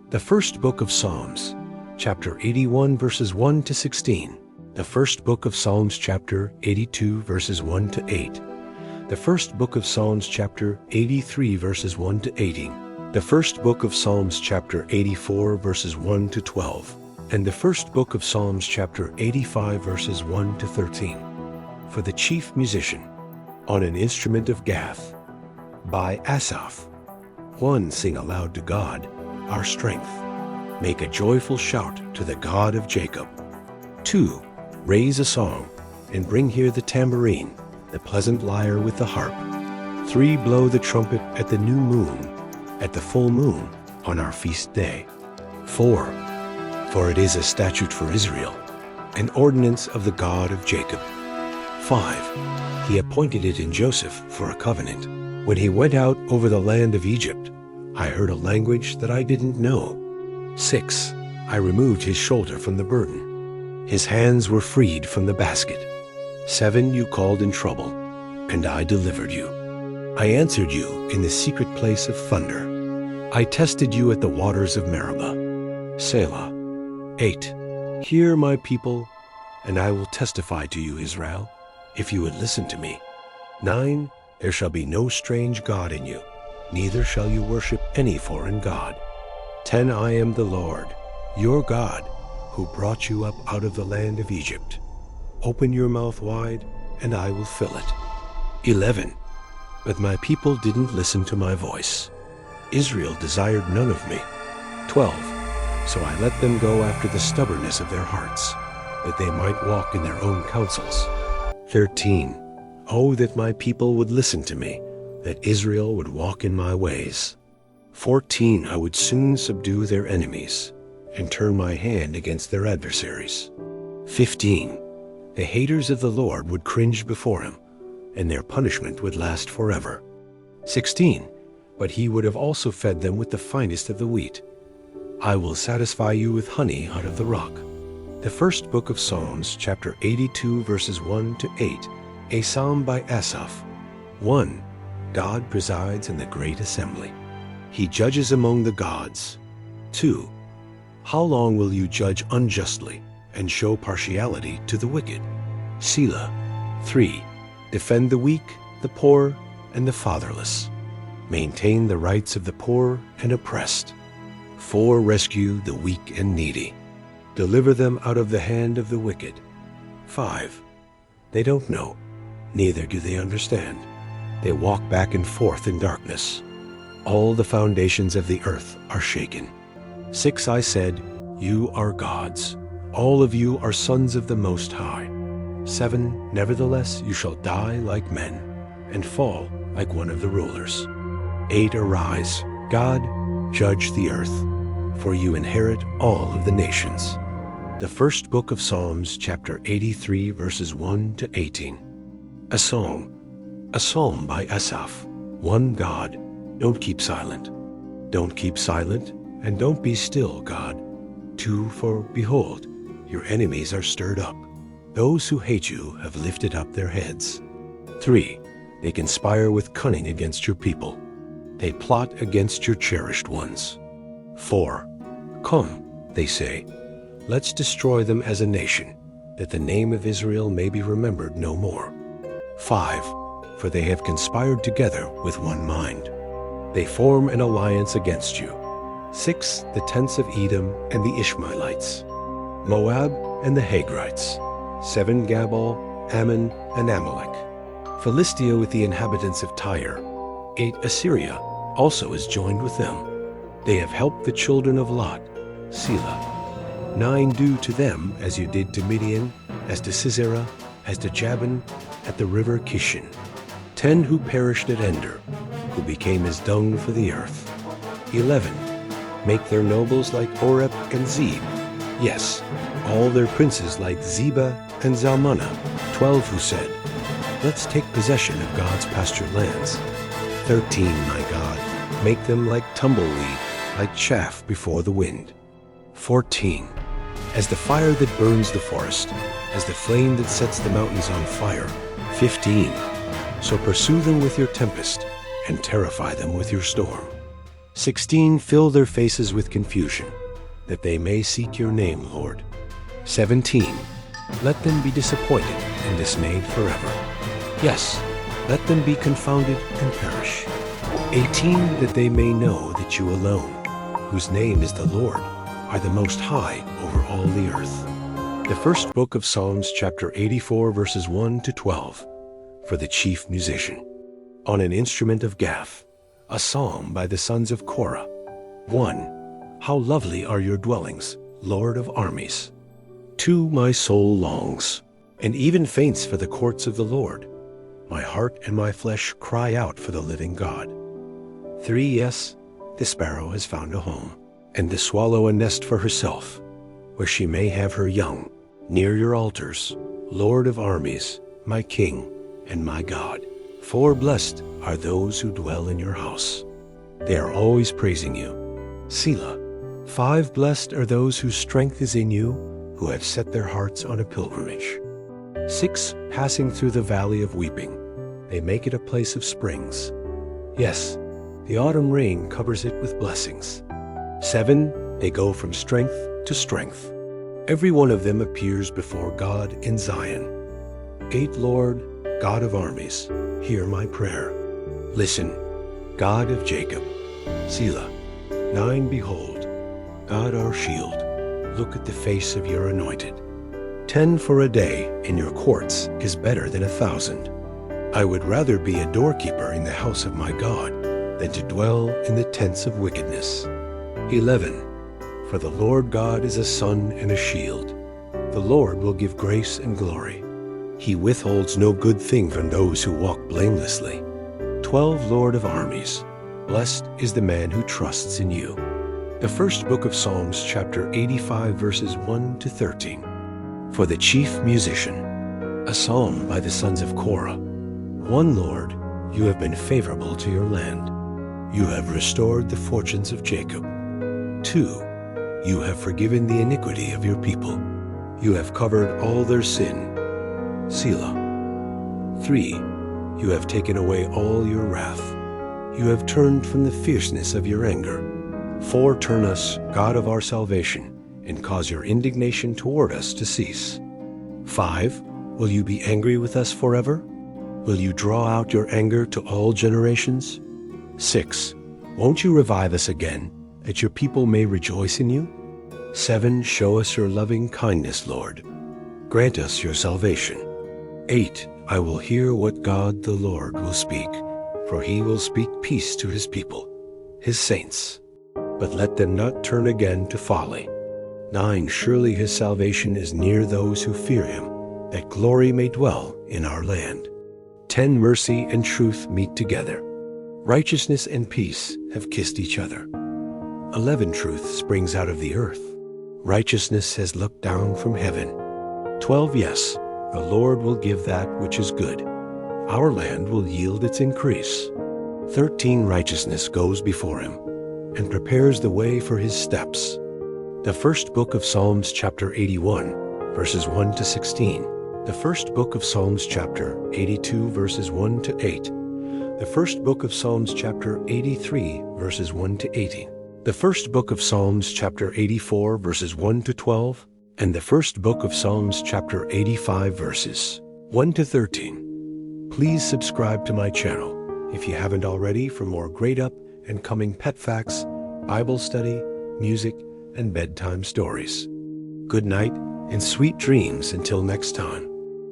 The first book of Psalms, chapter 81, verses 1 to 16. The first book of Psalms, chapter 82, verses 1 to 8. The first book of Psalms, chapter 83, verses 1 to 18. The first book of Psalms, chapter 84, verses 1 to 12. And the first book of Psalms, chapter 85, verses 1 to 13. For the chief musician, on an instrument of Gath, by Asaph. 1. Sing aloud to God, our strength. Make a joyful shout to the God of Jacob. 2. Raise a song, and bring here the tambourine, the pleasant lyre with the harp. 3. Blow the trumpet at the new moon, at the full moon, on our feast day. 4. For it is a statute for Israel, an ordinance of the God of Jacob. 5. He appointed it in Joseph for a covenant. When he went out over the land of Egypt, I heard a language that I didn't know. 6. I removed his shoulder from the burden. His hands were freed from the basket. 7. You called in trouble, and I delivered you. I answered you in the secret place of thunder. I tested you at the waters of Meribah. Selah. 8. Hear, my people, and I will testify to you, Israel, if you would listen to me. 9. There shall be no strange god in you, neither shall you worship any foreign god. 10. I am the Lord, your God, who brought you up out of the land of Egypt. Open your mouth wide, and I will fill it. 11. But my people didn't listen to my voice. Israel desired none of me. 12. So I let them go after the stubbornness of their hearts, that they might walk in their own counsels. 13. Oh, that my people would listen to me, that Israel would walk in my ways. 14. I would soon subdue their enemies, and turn my hand against their adversaries. 15. The haters of the Lord would cringe before him, and their punishment would last forever. 16. But he would have also fed them with the finest of the wheat. I will satisfy you with honey out of the rock. The first book of Psalms, chapter 82, verses 1 to 8, a psalm by Asaph. 1. God presides in the great assembly. He judges among the gods. 2. How long will you judge unjustly and show partiality to the wicked? Selah. 3. Defend the weak, the poor, and the fatherless. Maintain the rights of the poor and oppressed. 4. Rescue the weak and needy. Deliver them out of the hand of the wicked. 5. They don't know, neither do they understand. They walk back and forth in darkness. All the foundations of the earth are shaken. 6. I said, you are gods. All of you are sons of the Most High. 7. Nevertheless, you shall die like men, and fall like one of the rulers. 8. Arise, God, judge the earth, for you inherit all of the nations. The first book of Psalms, chapter 83, verses 1 to 18. A psalm by Asaph. 1. God, don't keep silent. Don't keep silent, and don't be still, God. 2. For behold, your enemies are stirred up. Those who hate you have lifted up their heads. 3. They conspire with cunning against your people. They plot against your cherished ones. 4. Come, they say, let's destroy them as a nation, that the name of Israel may be remembered no more. 5. For they have conspired together with one mind. They form an alliance against you. 6. The tents of Edom and the Ishmaelites. Moab and the Hagrites. 7. Gabal, Ammon, and Amalek. Philistia with the inhabitants of Tyre. 8. Assyria also is joined with them. They have helped the children of Lot. Selah. 9. Do to them as you did to Midian, as to Sisera, as to Jabin, at the river Kishon. 10. Who perished at Ender, who became as dung for the earth. 11. Make their nobles like Oreb and Zeb. Yes, all their princes like Zebah and Zalmunna. 12. Who said, let's take possession of God's pasture lands. 13. My God, make them like tumbleweed, like chaff before the wind. 14. As the fire that burns the forest, as the flame that sets the mountains on fire. 15. So pursue them with your tempest, and terrify them with your storm. 16. Fill their faces with confusion, that they may seek your name, Lord. 17. Let them be disappointed and dismayed forever. Yes, let them be confounded and perish. 18. That they may know that you alone, whose name is the Lord, are the Most High over all the earth. The first book of Psalms, chapter 84, verses 1 to 12, for the chief musician. On an instrument of Gath, a psalm by the sons of Korah. 1. How lovely are your dwellings, Lord of armies. 2. My soul longs, and even faints for the courts of the Lord. My heart and my flesh cry out for the living God. 3. Yes, the sparrow has found a home, and the swallow a nest for herself, where she may have her young, near your altars, Lord of armies, my King and my God. 4. Blessed are those who dwell in your house. They are always praising you. Selah. 5. Blessed are those whose strength is in you, who have set their hearts on a pilgrimage. 6. Passing through the valley of weeping, they make it a place of springs. Yes, the autumn rain covers it with blessings. 7. They go from strength to strength. Every one of them appears before God in Zion. 8. Lord, God of armies, hear my prayer. Listen, God of Jacob. Selah. 9. Behold, God our shield, look at the face of your anointed. 10. For a day in your courts is better than 1,000. I would rather be a doorkeeper in the house of my God than to dwell in the tents of wickedness. 11. For the Lord God is a sun and a shield. The Lord will give grace and glory. He withholds no good thing from those who walk blamelessly. 12. Lord of armies, blessed is the man who trusts in you. The first book of Psalms, chapter 85, verses 1 to 13. For the chief musician, a psalm by the sons of Korah. 1. Lord, you have been favorable to your land. You have restored the fortunes of Jacob. 2. You have forgiven the iniquity of your people. You have covered all their sin. Selah. 3. You have taken away all your wrath. You have turned from the fierceness of your anger. 4. Turn us, God of our salvation, and cause your indignation toward us to cease. 5. Will you be angry with us forever? Will you draw out your anger to all generations? 6. Won't you revive us again, that your people may rejoice in you? 7. Show us your loving kindness, Lord. Grant us your salvation. 8. I will hear what God the Lord will speak, for he will speak peace to his people, his saints. But let them not turn again to folly. 9. Surely his salvation is near those who fear him, that glory may dwell in our land. 10. Mercy and truth meet together. Righteousness and peace have kissed each other. 11. Truth springs out of the earth. Righteousness has looked down from heaven. 12. Yes, the Lord will give that which is good. Our land will yield its increase. 13. Righteousness goes before him, and prepares the way for his steps. The first book of Psalms, chapter 81, verses 1 to 16. The first book of Psalms, chapter 82, verses 1 to 8. The first book of Psalms, chapter 83, verses 1 to 18. The first book of Psalms, chapter 84, verses 1 to 12. And the first book of Psalms, chapter 85, verses 1 to 13. Please subscribe to my channel if you haven't already for more grade up and coming pet facts, Bible study, music, and bedtime stories. Good night and sweet dreams until next time.